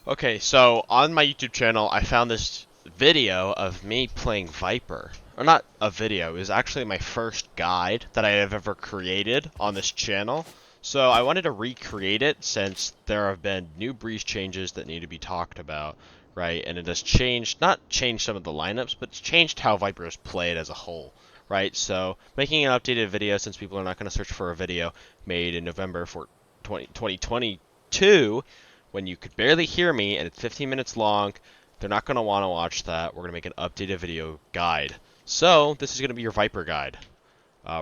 Okay, so on my YouTube channel, I found this video of me playing Viper. Or not a video, it was actually my first guide that I have ever created on this channel. So I wanted to recreate it since there have been new breeze changes that need to be talked about, right? And it has changed, not changed some of the lineups, but it's changed how Viper is played as a whole, right? So making an updated video since people are not going to search for a video made in November for 2022 when you could barely hear me and it's 15 minutes long. They're not going to want to watch that. We're going to make an updated video guide. So this is going to be your Viper guide.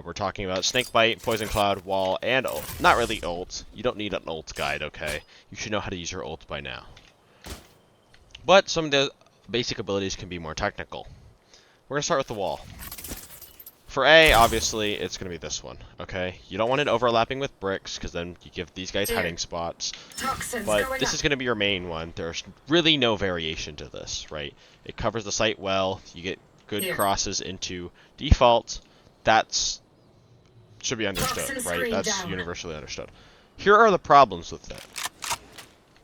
We're talking about Snakebite, Poison Cloud, Wall, and ult. Not really ult. You don't need an ult guide, okay? You should know how to use your ult by now. But some of the basic abilities can be more technical. We're going to start with the Wall. For A, obviously, it's going to be this one, okay? You don't want it overlapping with bricks, because then you give these guys hiding spots. But this is going to be your main one. There's really no variation to this, right? It covers the site well. You get good crosses into default. That's should be understood, right? That's universally understood. Here are the problems with it.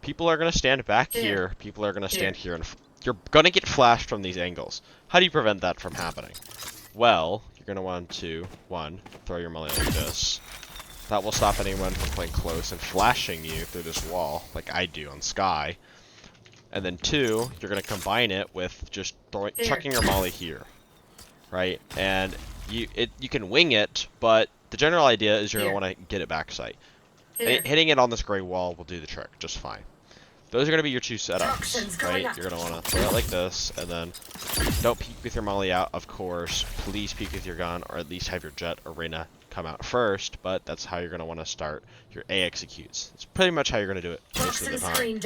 People are going to stand back here. People are going to stand here, and you're going to get flashed from these angles. How do you prevent that from happening? Well, you're going to want to, one, throw your melee like this. That will stop anyone from playing close and flashing you through this wall, like I do on Sky. And then two, you're going to combine it with just chucking your molly here, right? And you can wing it, but the general idea is you're going to want to get it backside. Hitting it on this gray wall will do the trick just fine. Those are going to be your two setups, right? You're going to want to throw it like this, and then don't peek with your molly out, of course. Please peek with your gun, or at least have your Jet Arena come out first, but that's how you're going to want to start your A executes. It's pretty much how you're going to do it most of the time.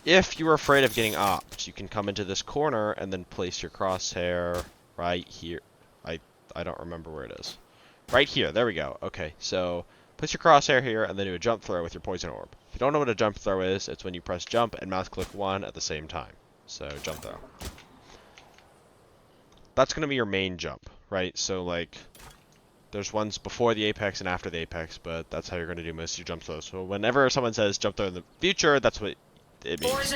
If you're afraid of getting opped, you can come into this corner and then place your crosshair right here. I don't remember where it is. Right here, there we go. Okay, so place your crosshair here and then do a jump throw with your poison orb. If you don't know what a jump throw is, it's when you press jump and mouse click 1 at the same time. So jump throw. That's going to be your main jump, right? So like, there's ones before the apex and after the apex, but that's how you're going to do most of your jump throws. So whenever someone says jump throw in the future, that's what it means.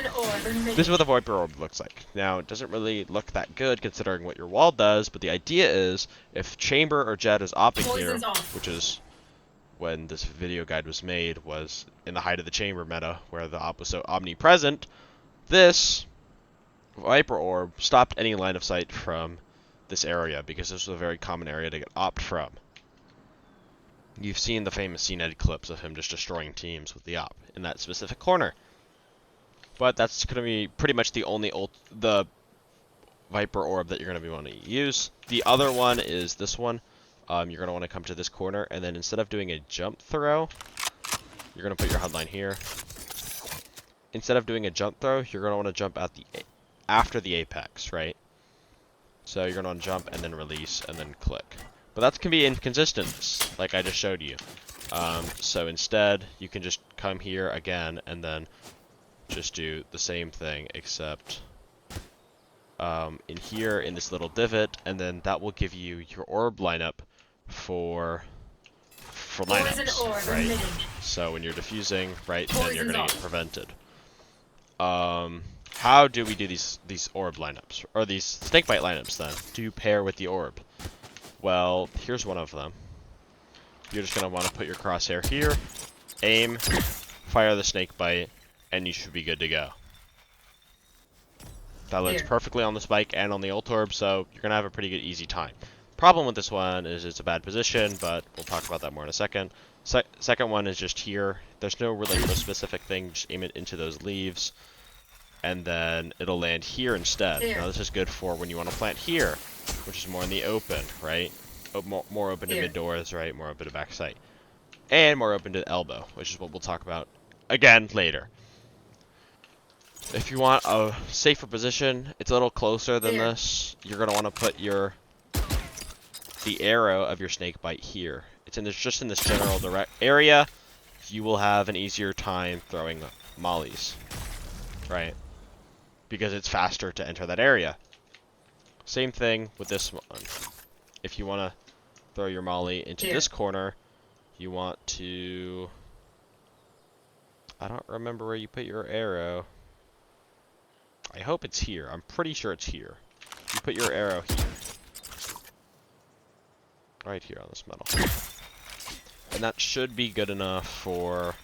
This is what the Viper Orb looks like. Now, it doesn't really look that good considering what your wall does, but the idea is if Chamber or Jet is opping here, which is when this video guide was made, was in the height of the Chamber meta, where the op was so omnipresent, this Viper Orb stopped any line of sight from this area, because this was a very common area to get opped from. You've seen the famous CNED clips of him just destroying teams with the op in that specific corner. But that's going to be pretty much the only the Viper Orb that you're going to be wanting to use. The other one is this one. You're going to want to come to this corner, and then instead of doing a jump throw, you're going to put your headline here. Instead of doing a jump throw, you're going to want to jump at after the apex, right? So you're going to want to jump and then release and then click. But that can be inconsistent, like I just showed you. So instead, you can just come here again and then just do the same thing, except in here in this little divot, and then that will give you your orb lineup for lineups, right? So when you're diffusing, right, then you're gonna get prevented. How do we do these orb lineups, or these snakebite lineups then, to pair with the orb? Well, here's one of them. You're just gonna want to put your crosshair here, aim, fire the snakebite, and you should be good to go. That lands perfectly on the spike and on the ult orb, so you're going to have a pretty good easy time. Problem with this one is it's a bad position, but we'll talk about that more in a second. Second one is just here. There's no really specific thing, just aim it into those leaves, and then it'll land here instead. Now this is good for when you want to plant here, which is more in the open, right? More open to mid doors, right? More open to back sight. And more open to elbow, which is what we'll talk about again later. If you want a safer position, it's a little closer than this. You're going to want to put the arrow of your snakebite here. It's just in this general direct area. You will have an easier time throwing mollies, right? Because it's faster to enter that area. Same thing with this one. If you want to throw your molly into this corner, you want to... I don't remember where you put your arrow. I hope it's here. I'm pretty sure it's here. You put your arrow here. Right here on this metal. And that should be good enough for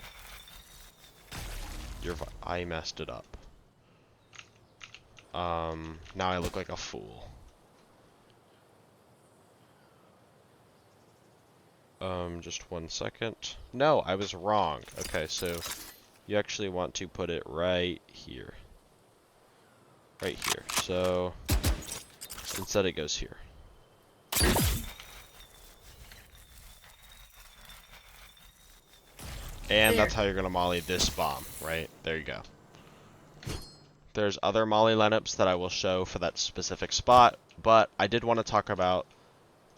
your... I messed it up. Now I look like a fool. Just 1 second. No, I was wrong. Okay, so you actually want to put it right here. Right here. So instead it goes here. And that's how you're gonna molly this bomb, right? There you go. There's other molly lineups that I will show for that specific spot, but I did want to talk about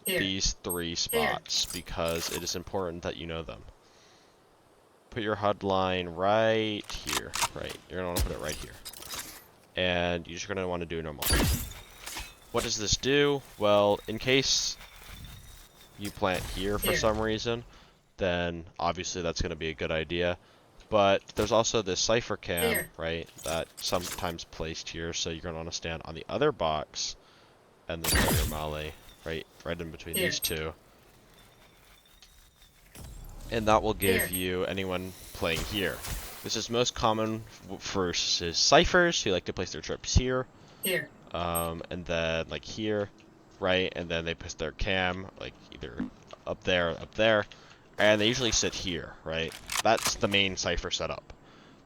these 3 spots because it is important that you know them. Put your HUD line right here, right? You're gonna want to put it right here. And you're just gonna want to do normal. What does this do? Well, in case you plant here for some reason, then obviously that's gonna be a good idea. But there's also this cipher cam, right, that sometimes placed here, so you're gonna want to stand on the other box and then throw your molly right in between these two. And that will give you anyone playing here. This is most common for ciphers who like to place their trips here. And then like here, right? And then they put their cam like either up there or up there. And they usually sit here, right? That's the main cipher setup.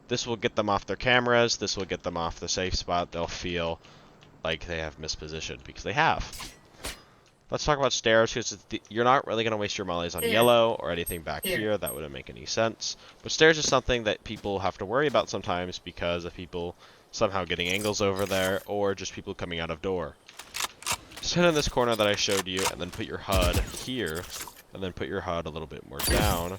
This will get them off their cameras. This will get them off the safe spot. They'll feel like they have mispositioned because they have. Let's talk about stairs, because you're not really going to waste your mollies on yellow or anything back here. That wouldn't make any sense. But stairs is something that people have to worry about sometimes because of people somehow getting angles over there or just people coming out of door. Stand in this corner that I showed you and then put your HUD here and then put your HUD a little bit more down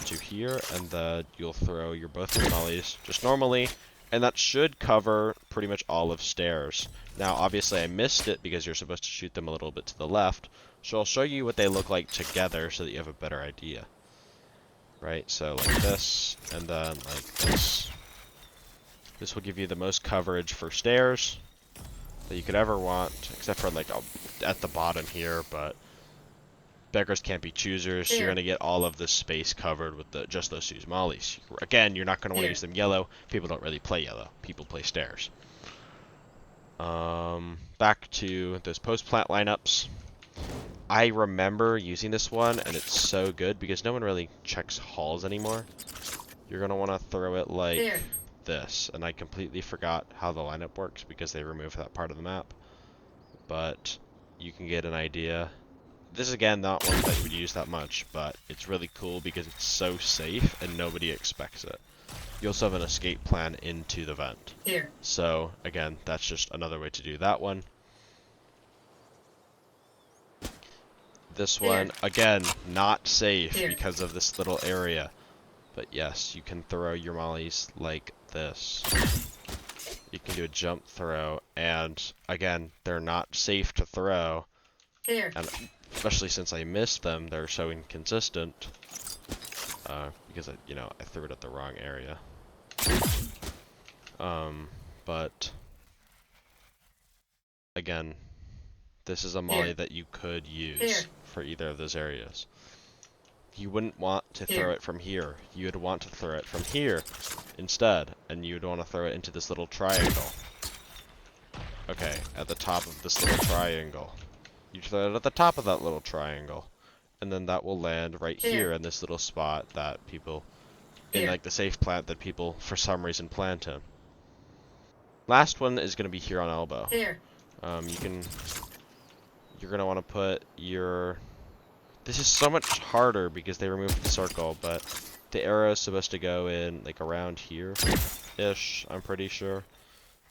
to here, and then you'll throw both your mollies just normally. And that should cover pretty much all of stairs. Now, obviously, I missed it because you're supposed to shoot them a little bit to the left. So I'll show you what they look like together so that you have a better idea. Right, so like this, and then like this. This will give you the most coverage for stairs that you could ever want, except for like at the bottom here, but beggars can't be choosers, so you're going to get all of this space covered with just those 2 mollies. Again, you're not going to want to use them yellow. People don't really play yellow. People play stairs. Back to those post-plant lineups. I remember using this one, and it's so good because no one really checks halls anymore. You're going to want to throw it like this, and I completely forgot how the lineup works because they removed that part of the map. But you can get an idea. This is, again, not one that you would use that much, but it's really cool because it's so safe and nobody expects it. You also have an escape plan into the vent. So, again, that's just another way to do that one. This one, again, not safe because of this little area. But yes, you can throw your mollies like this. You can do a jump throw, and again, they're not safe to throw. And especially since I missed them, they're so inconsistent. Because I threw it at the wrong area. But again, this is a molly that you could use for either of those areas. You wouldn't want to throw it from here. You would want to throw it from here instead, and you would want to throw it into this little triangle. Okay, at the top of this little triangle. You throw it at the top of that little triangle, and then that will land right here in this little spot that people, in like the safe plant that people for some reason plant in. Last one is going to be here on elbow. You're going to want to put your... This is so much harder because they removed the circle, but the arrow is supposed to go in like around here-ish, I'm pretty sure.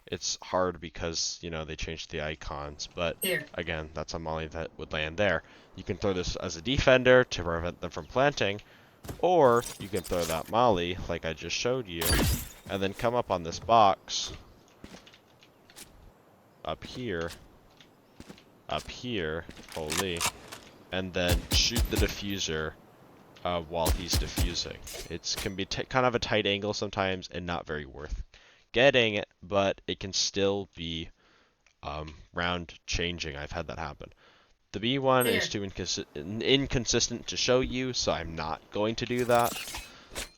It's hard because, they changed the icons, but again, that's a molly that would land there. You can throw this as a defender to prevent them from planting, or you can throw that molly, like I just showed you, and then come up on this box, up here, holy, and then shoot the diffuser while he's diffusing. It can be kind of a tight angle sometimes and not very worth getting it, but it can still be round changing. I've had that happen. The B one is too inconsistent to show you, so I'm not going to do that.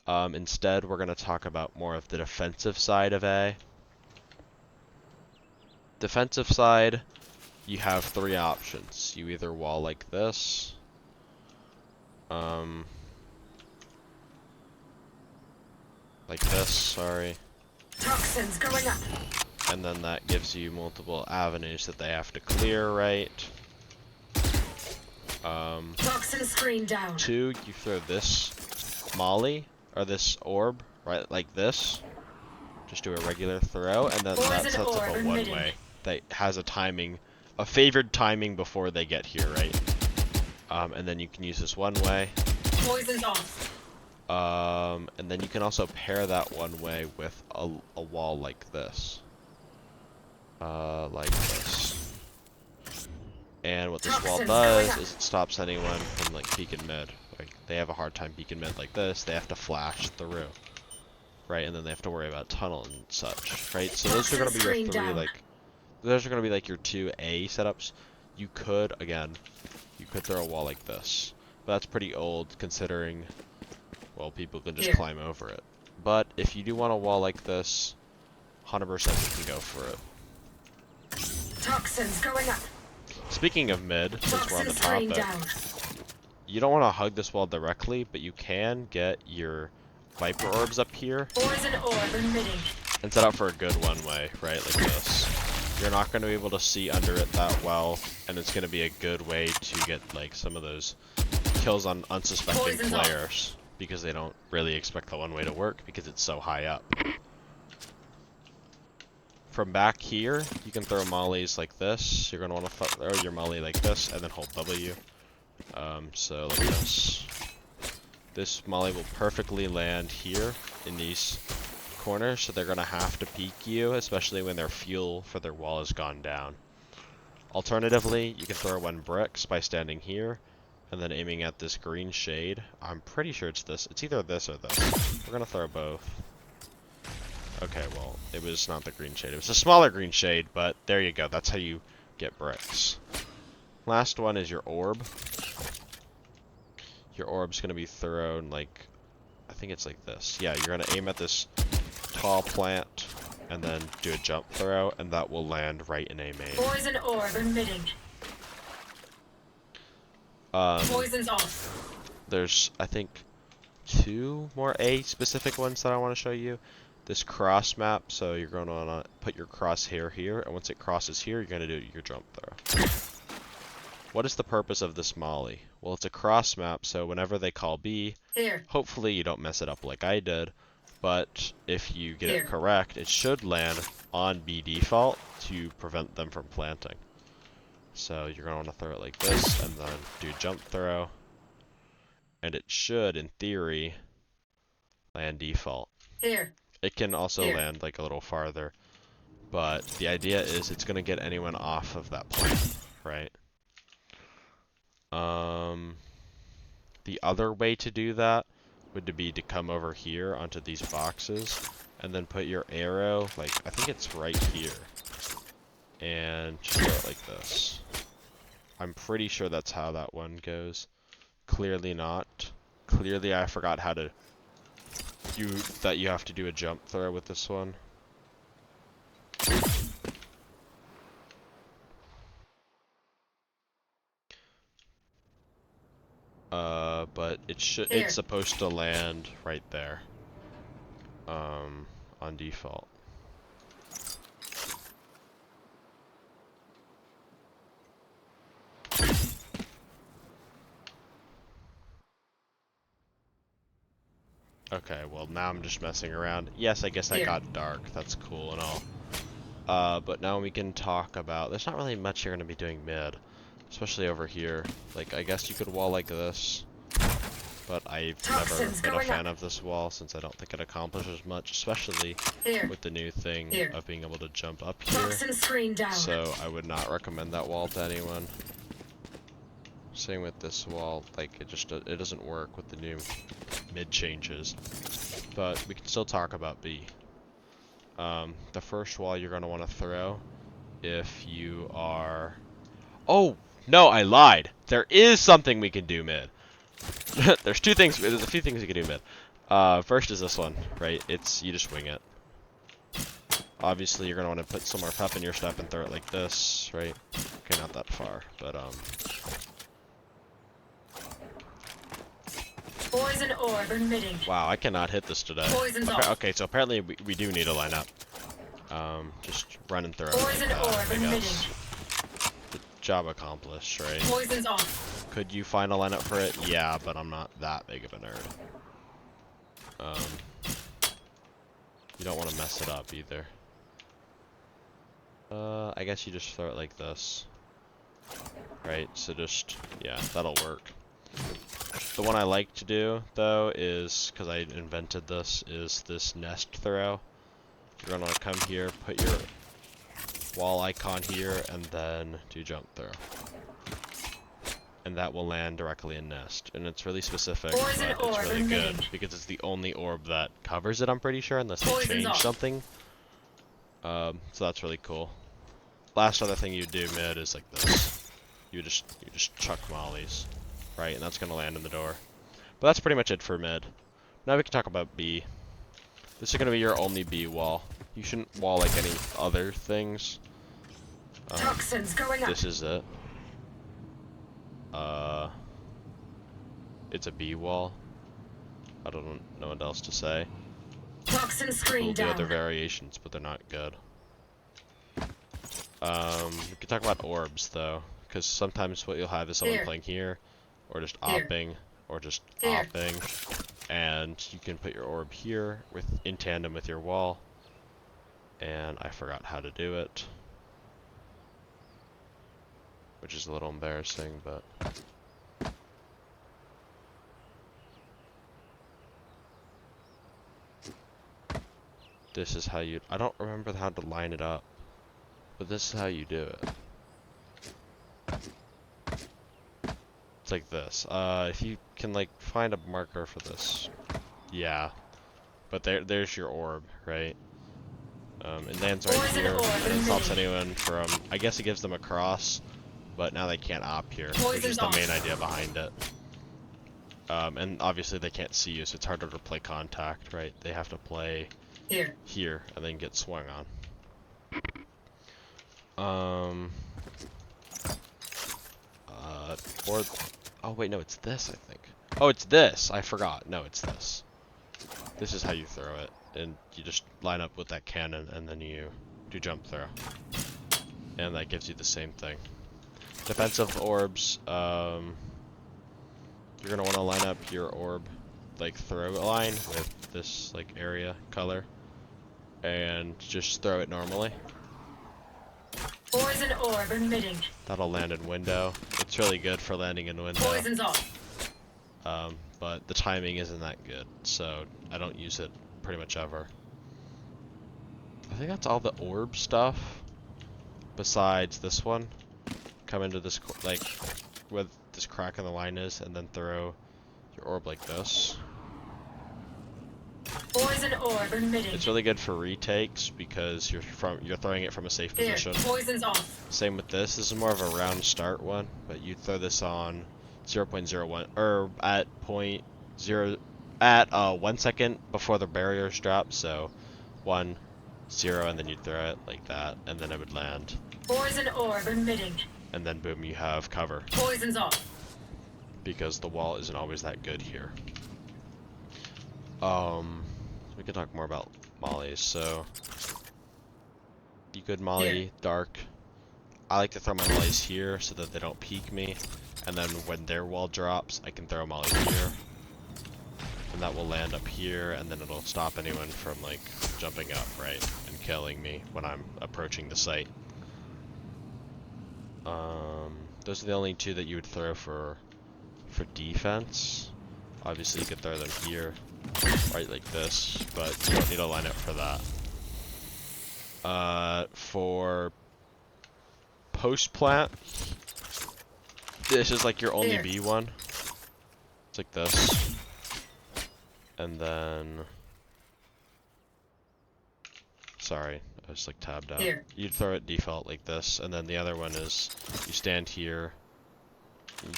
Instead, we're going to talk about more of the defensive side of A. Defensive side, you have three options. You either wall like this, sorry. Toxins going up. And then that gives you multiple avenues that they have to clear, right? Toxin screen down. 2, you throw this molly, or this orb, right, like this. Just do a regular throw, and then that sets up a one-way that has a timing, a favored timing before they get here, right? And then you can use this one-way. Poison's off. And then you can also pair that one-way with a wall like this. Like this. And what this wall does is it stops anyone from like peeking mid. Like they have a hard time peeking mid like this. They have to flash through, right? And then they have to worry about tunnel and such, right? So those are gonna be your three like. Those are gonna be like your 2A setups. You could throw a wall like this, but that's pretty old considering. Well, people can just climb over it. But if you do want a wall like this, 100% you can go for it. Toxins going up. Speaking of mid, since we're on the topic, you don't want to hug this wall directly, but you can get your Viper orbs up here and set up for a good one-way, right, like this. You're not going to be able to see under it that well, and it's going to be a good way to get like some of those kills on unsuspecting players, because they don't really expect the one-way to work because it's so high up. From back here, you can throw mollies like this. You're going to want to throw your molly like this and then hold W. So like this. This molly will perfectly land here in these corners, so they're going to have to peek you, especially when their fuel for their wall has gone down. Alternatively, you can throw one bricks by standing here and then aiming at this green shade. I'm pretty sure it's this. It's either this or this. We're going to throw both. Okay, well, it was not the green shade. It was a smaller green shade, but there you go. That's how you get bricks. Last one is your orb. Your orb's going to be thrown like, I think it's like this. Yeah, you're going to aim at this tall plant and then do a jump throw, and that will land right in A main. Poison orb emitting. Poison's off. There's, I think, 2 more A specific ones that I want to show you. This cross map, so you're going to want to put your crosshair here, and once it crosses here, you're going to do your jump throw. What is the purpose of this molly? Well, it's a cross map, so whenever they call B, hopefully you don't mess it up like I did, but if you get it correct, it should land on B default to prevent them from planting. So you're going to want to throw it like this, and then do jump throw, and it should, in theory, land default. It can also land like a little farther, but the idea is it's going to get anyone off of that plant, right? The other way to do that would be to come over here onto these boxes and then put your arrow, like, I think it's right here, and just throw it like this. I'm pretty sure that's how that one goes. Clearly not. Clearly I forgot how to that you have to do a jump throw with this one. But it's supposed to land right there. On default. Okay, well now I'm just messing around. Yes, I guess I got dark. That's cool and all. But now we can talk about, there's not really much you're going to be doing mid. Especially over here. Like, I guess you could wall like this. But I've never been a fan of this wall since I don't think it accomplishes much. Especially with the new thing of being able to jump up here. So I would not recommend that wall to anyone. Same with this wall, like it doesn't work with the new mid changes, but we can still talk about B. The first wall you're gonna want to throw if you are. Oh no, I lied. There is something we can do mid. There's two things. There's a few things you can do mid. First is this one, right? You just wing it. Obviously, you're gonna want to put some more pep in your step and throw it like this, right? Okay, not that far, but Poison orb emitting. Wow, I cannot hit this today. Poison's off. Okay, so apparently we do need a lineup. Just run and throw it Poison like that, orb I emitting. guess. Job accomplished, right? Poison's off. Could you find a lineup for it? Yeah, but I'm not that big of a nerd. You don't want to mess it up either. I guess you just throw it like this. Right, so just, yeah, that'll work. The one I like to do, though, is, because I invented this, is this nest throw. You're gonna come here, put your wall icon here, and then do jump throw. And that will land directly in nest. And it's really specific, Poison but it's orb really good, emitting. because it's the only orb that covers it, I'm pretty sure, unless they Poison's change off. something. So that's really cool. Last other thing you do mid is like this. You just chuck mollies, right? And that's gonna land in the door. But that's pretty much it for mid. Now we can talk about B. This is gonna be your only B wall. You shouldn't wall like any other things. Toxins going up. This is it. It's a B wall. I don't know what else to say. Toxin screen There'll be down. other variations, but they're not good. We can talk about orbs though, because sometimes what you'll have is someone Here. playing here, or just Here. opping, or just Here. opping, and you can put your orb here in tandem with your wall. And I forgot how to do it, which is a little embarrassing, but this is how you. I don't remember how to line it up, but this is how you do it. It's like this. If you can like find a marker for this, yeah. But there's your orb, right? It lands right Poison here, orb and it stops emitting. anyone from. I guess it gives them a cross, but now they can't op here, which is Poison's the off. main idea behind it. And obviously they can't see you, so it's harder to play contact, right? They have to play Here. here and then get swung on. Or, oh wait, no, it's this, I think. Oh, it's this, I forgot. No, it's this. This is how you throw it, and you just line up with that cannon, and then you do jump throw. And that gives you the same thing. Defensive orbs, you're gonna wanna line up your orb, like throw line with this, like, area color. And just throw it normally. Poison orb emitting. That'll land in window. It's really good for landing in window. Poison's off. But the timing isn't that good, so I don't use it pretty much ever. I think that's all the orb stuff. Besides this one. Come into this, like, where this crack in the line is, and then throw your orb like this. Poison orb emitting. It's really good for retakes because you're throwing it from a safe Here. position. Poison's off. Same with this. This is more of a round start one, but you throw this on 0.01 or at 0.0 at 1 second before the barriers drop. So 1, 0, and then you throw it like that, and then it would land. Poison orb emitting. And then boom, you have cover Poison's off. because the wall isn't always that good here. We can talk more about mollies. So you could molly Here. dark. I like to throw my mollies here so that they don't peek me, and then when their wall drops, I can throw a molly here, and that will land up here, and then it'll stop anyone from like jumping up, right, and killing me when I'm approaching the site. Those are the only two that you would throw for defense. Obviously, you could throw them here, right like this, but you don't need a lineup for that. For post plant, this is like your only Here. B one. It's like this, and then Sorry, I was like tabbed out. Here. You'd throw it default like this, and then the other one is you stand here,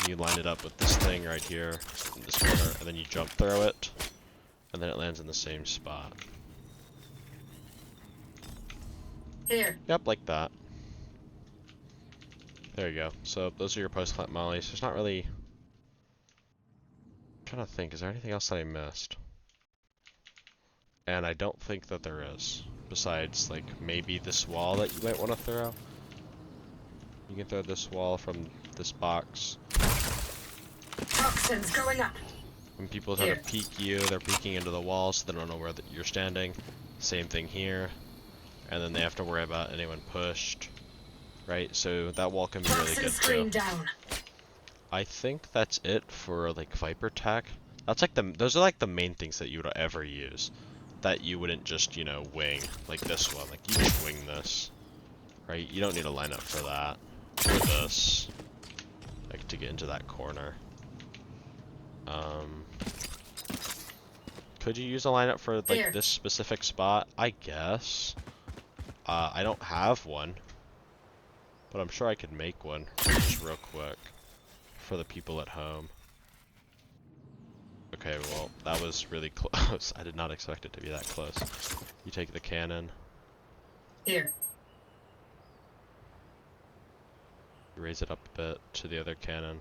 you line it up with this thing right here, in this corner, and then you jump throw it, and then it lands in the same spot. Here. Yep, like that. There you go. So those are your post-plant mollies. There's not really... I'm trying to think, is there anything else that I missed? And I don't think that there is. Besides, like, maybe this wall that you might want to throw. You can throw this wall from this box. Toxins going up. When people try to peek you, they're peeking into the wall, so they don't know where you're standing. Same thing here. And then they have to worry about anyone pushed. Right? So that wall can be really Toxin good screen too. down. I think that's it for, like, Viper Tech. That's like those are like the main things that you would ever use. That you wouldn't just, you know, wing, like this one. Like, you just wing this, right? You don't need a lineup for that. Or this, like, to get into that corner. Could you use a lineup for, like, this specific spot? I guess. I don't have one. But I'm sure I could make one, just real quick, for the people at home. Okay, well, that was really close. I did not expect it to be that close. You take the cannon. Here. You raise it up a bit to the other cannon.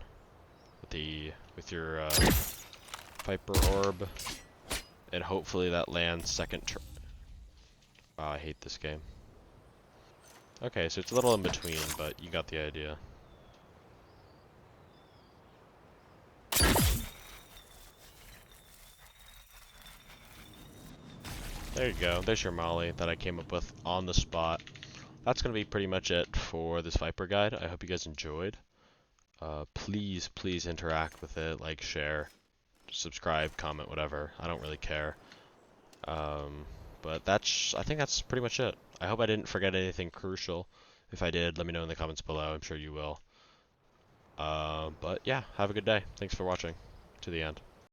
With your Viper Orb. And hopefully that lands second turn. Oh, I hate this game. Okay, so it's a little in between, but you got the idea. There you go. There's your molly that I came up with on the spot. That's going to be pretty much it for this Viper guide. I hope you guys enjoyed. Please, please interact with it. Like, share, subscribe, comment, whatever. I don't really care. But I think that's pretty much it. I hope I didn't forget anything crucial. If I did, let me know in the comments below. I'm sure you will. But yeah, have a good day. Thanks for watching to the end.